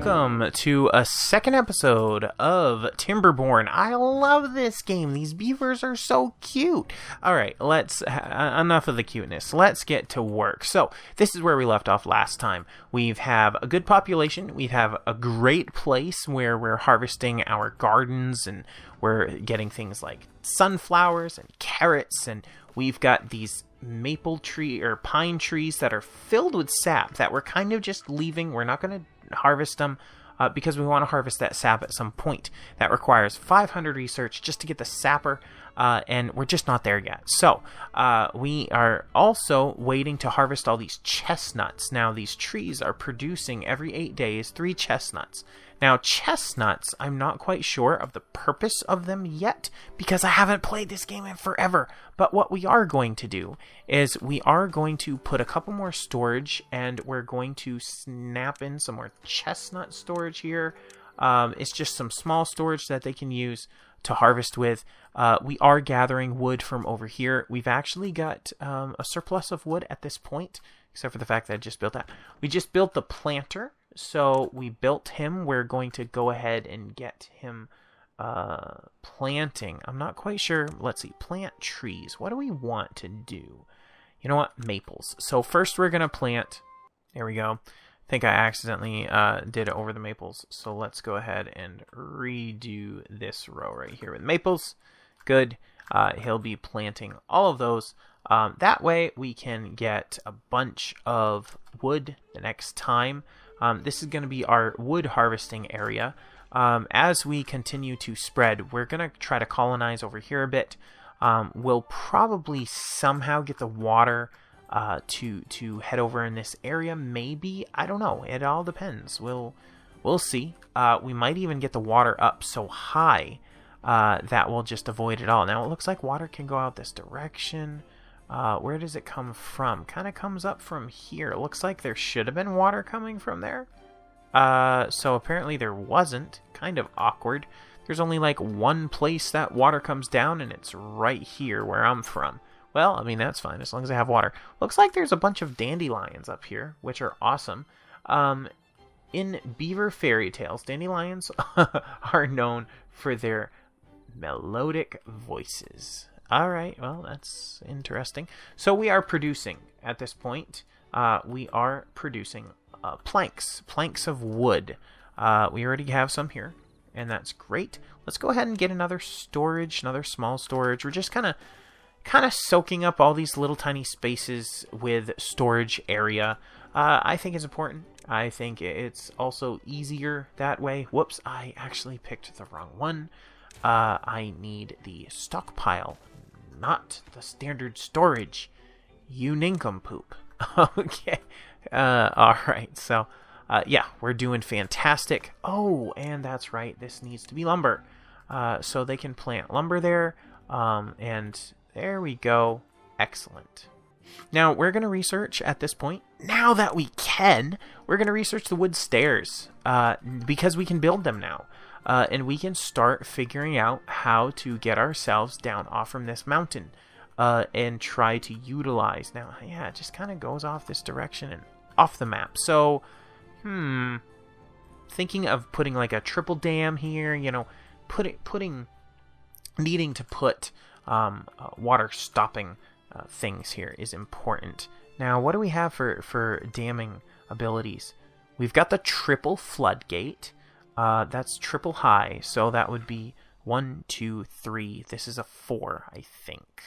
welcome to a second episode of Timberborn. I love this game. These beavers are so cute. Alright, enough of the cuteness. Let's get to work. So, this is where we left off last time. We have a good population. We have a great place where we're harvesting our gardens and we're getting things like sunflowers and carrots, and we've got these maple tree or pine trees that are filled with sap that we're kind of just leaving. We're not going to harvest them because we want to harvest that sap at some point. That requires 500 research just to get the sapper, and we're just not there yet. So we are also waiting to harvest all these chestnuts. Now these trees are producing every 8 days 3 chestnuts. Now, chestnuts, I'm not quite sure of the purpose of them yet, because I haven't played this game in forever. But what we are going to do is we are going to put a couple more storage, and we're going to snap in some more chestnut storage here. It's just some small storage that they can use to harvest with. We are gathering wood from over here. We've actually got a surplus of wood at this point, except for the fact that I just built that. We just built the planter. So we built him. We're going to go ahead and get him planting. I'm not quite sure. Let's see. Plant trees. What do we want to do? You know what? Maples. So first we're going to plant. There we go. I think I accidentally did it over the maples. So let's go ahead and redo this row right here with maples. Good. He'll be planting all of those. That way we can get a bunch of wood the next time. This is going to be our wood harvesting area. As we continue to spread, we're going to try to colonize over here a bit. We'll probably somehow get the water to head over in this area. Maybe. I don't know. It all depends. We'll see. We might even get the water up so high that we'll just avoid it all. Now, it looks like water can go out this direction. Where does it come from? Kind of comes up from here. It looks like there should have been water coming from there. So apparently there wasn't. Kind of awkward. There's only like one place that water comes down, and it's right here where I'm from. Well, I mean, that's fine as long as I have water. Looks like there's a bunch of dandelions up here, which are awesome. In beaver fairy tales, dandelions are known for their melodic voices. All right, well, that's interesting. So we are producing, at this point, we are producing planks of wood. We already have some here, and that's great. Let's go ahead and get another storage, another small storage. We're just kind of soaking up all these little tiny spaces with storage area. I think it's important. I think it's also easier that way. Whoops, I actually picked the wrong one. I need the stockpile, not the standard storage. You nincompoop. Okay. Alright, so, yeah, we're doing fantastic. Oh, and that's right, this needs to be lumber. So they can plant lumber there, and there we go. Excellent. Now, we're going to research at this point. Now that we can, we're going to research the wood stairs, because we can build them now. And we can start figuring out how to get ourselves down off from this mountain and try to utilize. Now, yeah, it just kind of goes off this direction and off the map. So, thinking of putting like a triple dam here, you know, needing to put water stopping things here is important. Now, what do we have for damming abilities? We've got the triple floodgate. That's triple high, so that would be 1, 2, 3. This is a 4, I think.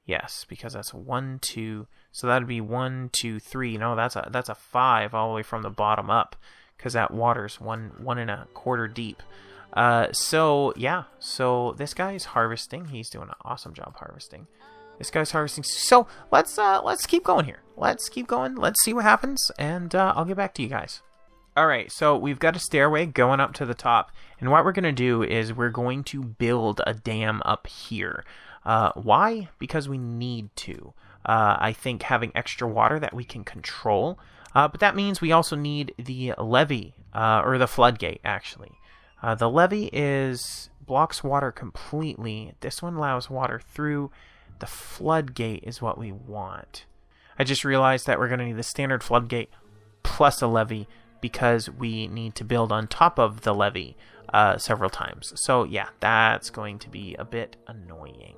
Yes, because that's a 1, 2. So that would be 1, 2, 3. No, that's a 5 all the way from the bottom up, because that water's 1.25 deep. So yeah. So this guy's harvesting. He's doing an awesome job harvesting. This guy's harvesting. So let's keep going here. Let's keep going. Let's see what happens, and I'll get back to you guys. Alright, so we've got a stairway going up to the top, and what we're going to do is we're going to build a dam up here. Why? Because we need to. I think having extra water that we can control, but that means we also need the levee, or the floodgate, actually. The levee blocks water completely. This one allows water through. The floodgate is what we want. I just realized that we're going to need the standard floodgate plus a levee because we need to build on top of the levee several times. So yeah, that's going to be a bit annoying.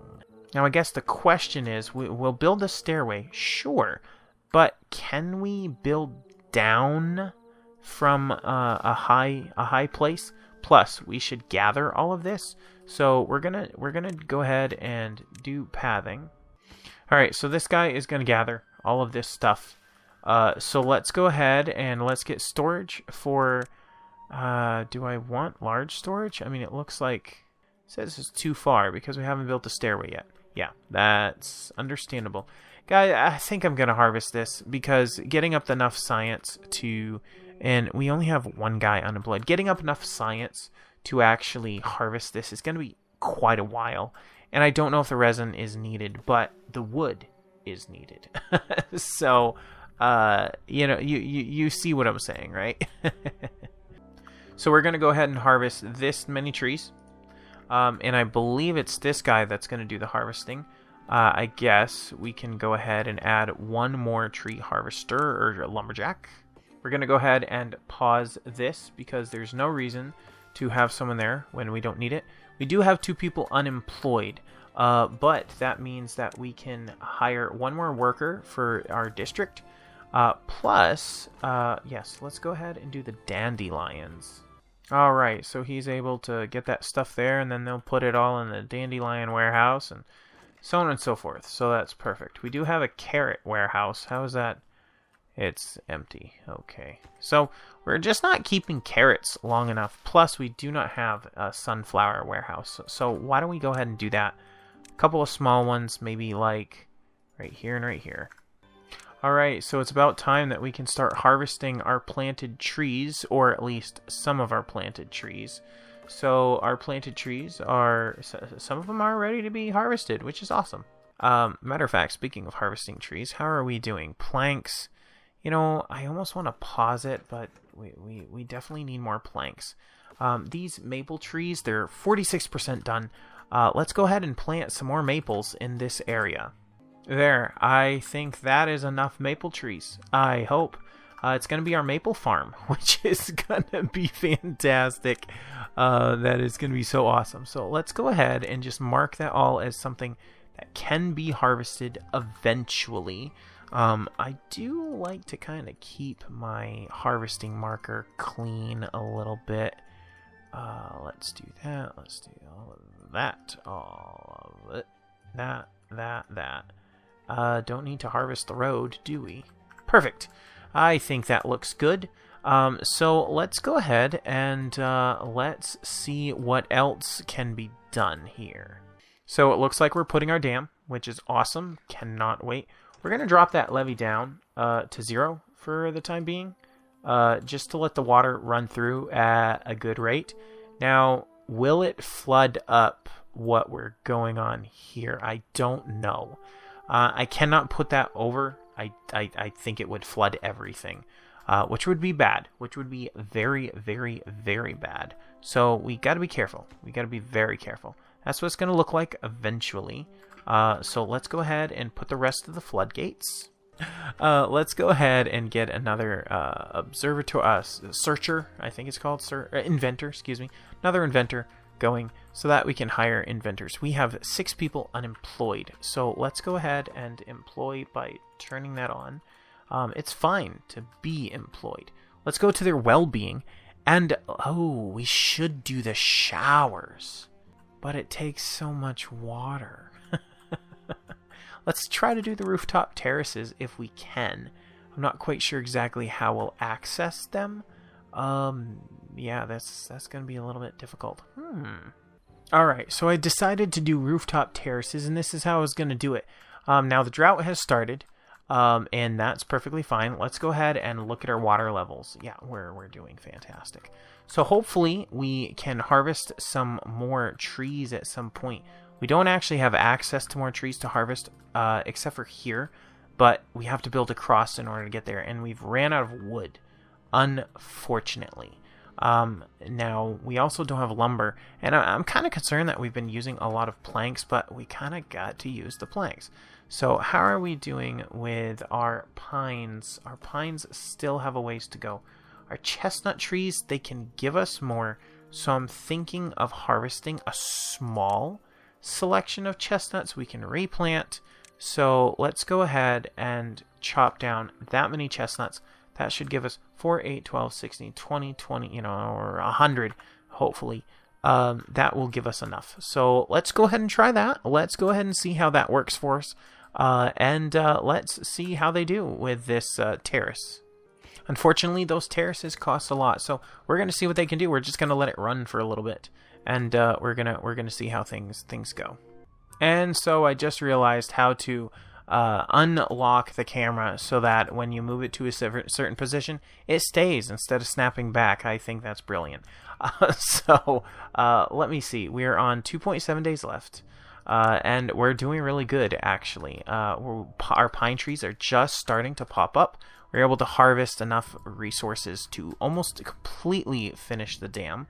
Now I guess the question is, we'll build a stairway, sure, but can we build down from a high place? Plus, we should gather all of this. So we're gonna go ahead and do pathing. All right, so this guy is gonna gather all of this stuff. So let's go ahead and let's get storage for. Do I want large storage? I mean, it looks like it says it's too far because we haven't built a stairway yet. Yeah, that's understandable. Guy, I think I'm gonna harvest this because getting up enough science to, and we only have one guy unemployed. Getting up enough science to actually harvest this is gonna be quite a while, and I don't know if the resin is needed, but the wood is needed. So, you know, you see what I'm saying, right? So we're gonna go ahead and harvest this many trees, and I believe it's this guy that's gonna do the harvesting. I guess we can go ahead and add one more tree harvester or lumberjack. We're going to go ahead and pause this because there's no reason to have someone there when we don't need it. We do have 2 people unemployed, but that means that we can hire one more worker for our district. Plus, yes, let's go ahead and do the dandelions. All right, so he's able to get that stuff there, and then they'll put it all in the dandelion warehouse, and so on and so forth. So that's perfect. We do have a carrot warehouse. How is that? It's empty. Okay. So we're just not keeping carrots long enough. Plus, we do not have a sunflower warehouse. So why don't we go ahead and do that? A couple of small ones, maybe like right here and right here. Alright, so it's about time that we can start harvesting our planted trees, or at least some of our planted trees. So our planted trees are, some of them are ready to be harvested, which is awesome. Matter of fact, speaking of harvesting trees, how are we doing? Planks, you know, I almost want to pause it, but we definitely need more planks. These maple trees, they're 46% done. Let's go ahead and plant some more maples in this area. There, I think that is enough maple trees. I hope. It's going to be our maple farm, which is going to be fantastic. That is going to be so awesome. So let's go ahead and just mark that all as something that can be harvested eventually. I do like to kind of keep my harvesting marker clean a little bit. Let's do that. Let's do all of that. All of it. That. Don't need to harvest the road, do we? Perfect. I think that looks good. So let's go ahead and let's see what else can be done here. So it looks like we're putting our dam, which is awesome. Cannot wait. We're going to drop that levee down to 0 for the time being, just to let the water run through at a good rate. Now, will it flood up what we're going on here? I don't know. I cannot put that over. I think it would flood everything, which would be bad, which would be very, very, very bad. So we got to be careful. We got to be very careful. That's what it's going to look like eventually. So let's go ahead and put the rest of the floodgates. Let's go ahead and get another searcher, I think it's called, inventor, excuse me. Another inventor going so that we can hire inventors. We have 6 people unemployed, so let's go ahead and employ by turning that on. It's fine to be employed. Let's go to their well-being, and we should do the showers, but it takes so much water. Let's try to do the rooftop terraces if we can. I'm not quite sure exactly how we'll access them. Yeah, that's going to be a little bit difficult. Alright, so I decided to do rooftop terraces, and this is how I was going to do it. Now the drought has started, and that's perfectly fine. Let's go ahead and look at our water levels. Yeah, we're doing fantastic. So hopefully we can harvest some more trees at some point. We don't actually have access to more trees to harvest, except for here, but we have to build across in order to get there, and we've ran out of wood, unfortunately. Now, we also don't have lumber, and I'm kind of concerned that we've been using a lot of planks, but we kind of got to use the planks. So how are we doing with our pines? Our pines still have a ways to go. Our chestnut trees, they can give us more. So I'm thinking of harvesting a small selection of chestnuts we can replant. So let's go ahead and chop down that many chestnuts. That should give us 4, 8, 12, 16, 20, 20, or 100, hopefully. That will give us enough. So let's go ahead and try that. Let's go ahead and see how that works for us. And let's see how they do with this terrace. Unfortunately, those terraces cost a lot, so we're going to see what they can do. We're just going to let it run for a little bit, and we're gonna see how things go. And so I just realized how to unlock the camera so that when you move it to a certain position, it stays instead of snapping back. I think that's brilliant. So let me see. We are on 2.7 days left. And we're doing really good, actually. Our pine trees are just starting to pop up. We're able to harvest enough resources to almost completely finish the dam.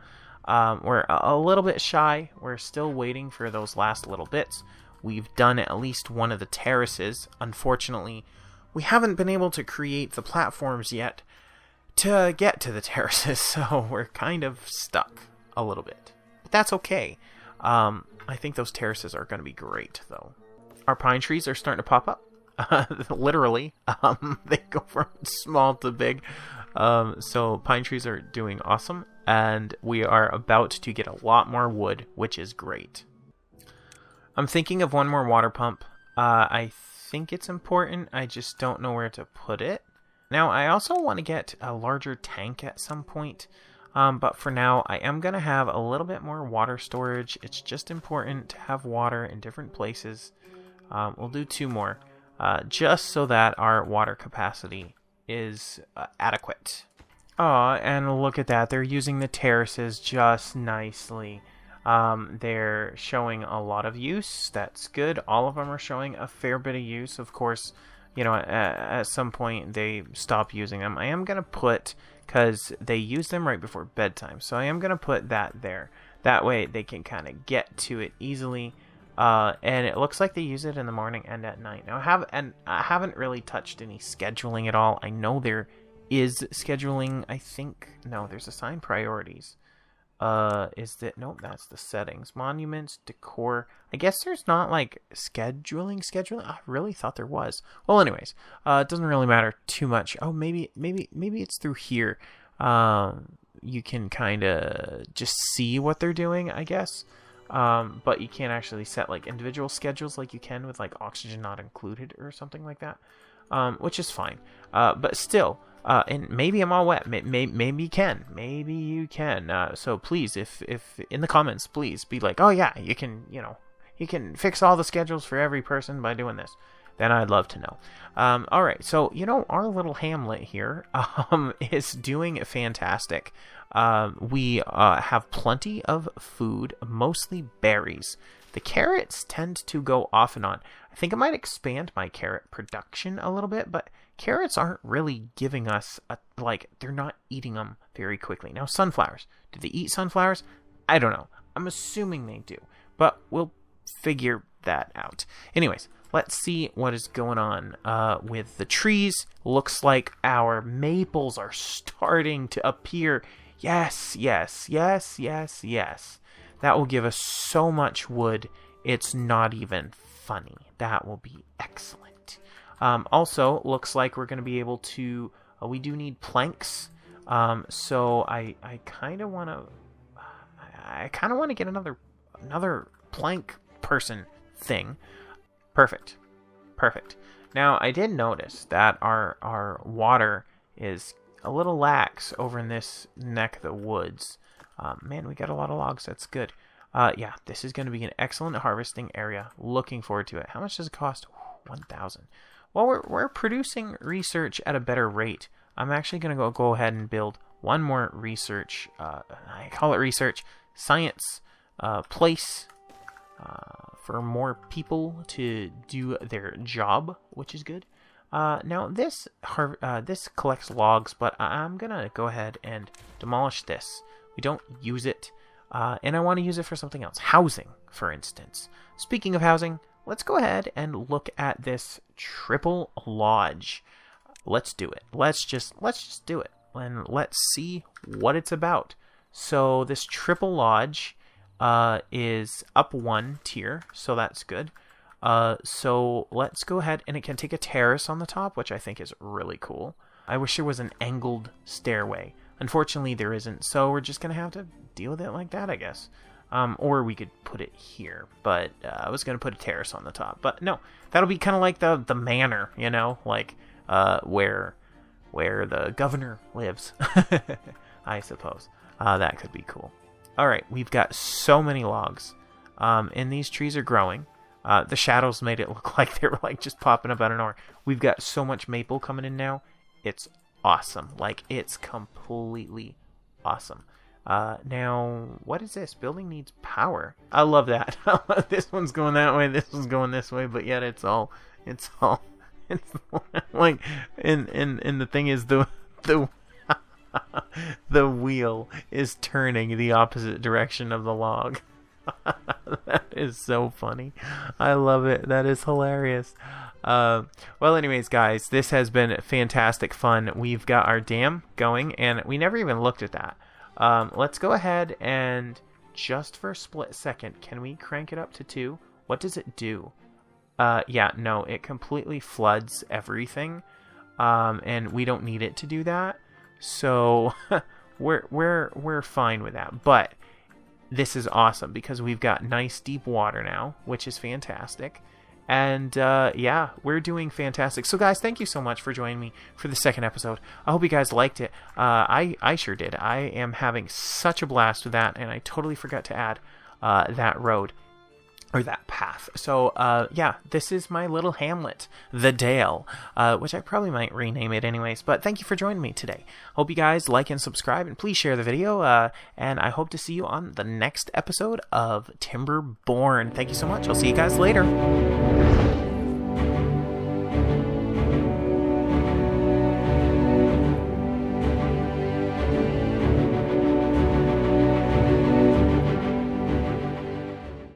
We're a little bit shy. We're still waiting for those last little bits. We've done at least one of the terraces. Unfortunately, we haven't been able to create the platforms yet to get to the terraces, so we're kind of stuck a little bit. But that's okay. I think those terraces are going to be great, though. Our pine trees are starting to pop up. Literally. They go from small to big. So pine trees are doing awesome. And we are about to get a lot more wood, which is great. I'm thinking of one more water pump. I think it's important. I just don't know where to put it. Now, I also want to get a larger tank at some point. But for now, I am going to have a little bit more water storage. It's just important to have water in different places. We'll do 2 more, just so that our water capacity is adequate. And look at that. They're using the terraces just nicely. They're showing a lot of use. That's good. All of them are showing a fair bit of use. Of course, at some point they stop using them. I am going to put... because they use them right before bedtime. So I am going to put that there. That way they can kind of get to it easily. And it looks like they use it in the morning and at night. Now, I haven't really touched any scheduling at all. I know there is scheduling, I think. No, there's assigned priorities. Nope, that's the settings. Monuments, decor. I guess there's not like scheduling. I really thought there was. Well, anyways, it doesn't really matter too much. Oh, maybe it's through here. You can kind of just see what they're doing, I guess. But you can't actually set like individual schedules like you can with like oxygen not included or something like that. Which is fine. But still, and maybe I'm all wet. Maybe you can. Maybe you can. So please, if in the comments, please be like, oh yeah, you can fix all the schedules for every person by doing this. Then I'd love to know. All right, so our little hamlet here is doing fantastic. We have plenty of food, mostly berries. The carrots tend to go off and on. I think I might expand my carrot production a little bit, but carrots aren't really giving us, they're not eating them very quickly. Now, sunflowers. Do they eat sunflowers? I don't know. I'm assuming they do, but we'll figure that out. Anyways, let's see what is going on with the trees. Looks like our maples are starting to appear. Yes. That will give us so much wood, it's not even funny. That will be excellent. Also, looks like we're going to be able to... we do need planks. So I kind of want to get another plank person thing. Perfect. Now, I did notice that our water is a little lax over in this neck of the woods. Man, we got a lot of logs. That's good. Yeah, this is going to be an excellent harvesting area. Looking forward to it. How much does it cost? 1,000. Well, we're producing research at a better rate. I'm actually going to go ahead and build one more research. I call it research science place for more people to do their job, which is good. Now this collects logs, but I'm gonna go ahead and demolish this. We don't use it, and I want to use it for something else. Housing, for instance. Speaking of housing, let's go ahead and look at this triple lodge. Let's do it. Let's just do it. and let's see what it's about. So this triple lodge is up 1 tier, so that's good. So let's go ahead, and it can take a terrace on the top, which I think is really cool. I wish there was an angled stairway. Unfortunately, there isn't, so we're just going to have to deal with it like that, I guess. Or we could put it here, but I was going to put a terrace on the top. But no, that'll be kind of like the manor, you know, like where the governor lives, I suppose. That could be cool. All right, we've got so many logs, and these trees are growing. The shadows made it look like they were like just popping up out of nowhere. We've got so much maple coming in now. It's awesome. Like, it's completely awesome. Now, what is this? Building needs power. I love that. This one's going that way, this one's going this way, but yet it's like, and the thing is, the the wheel is turning the opposite direction of the log. That is so funny. I love it. That is hilarious. Well, anyways, guys, this has been fantastic fun. We've got our dam going, and we never even looked at that. Let's go ahead and, just for a split second, can we crank it up to 2? What does it do? Yeah, no, it completely floods everything, and we don't need it to do that. So we're fine with that. But this is awesome because we've got nice deep water now, which is fantastic. And yeah, we're doing fantastic. So guys, thank you so much for joining me for the second episode. I hope you guys liked it. I sure did. I am having such a blast with that, and I totally forgot to add that road, or that path. So yeah, this is my little hamlet, the Dale, which I probably might rename it anyways. But thank you for joining me today. Hope you guys like and subscribe, and please share the video. And I hope to see you on the next episode of Timberborn. Thank you so much. I'll see you guys later.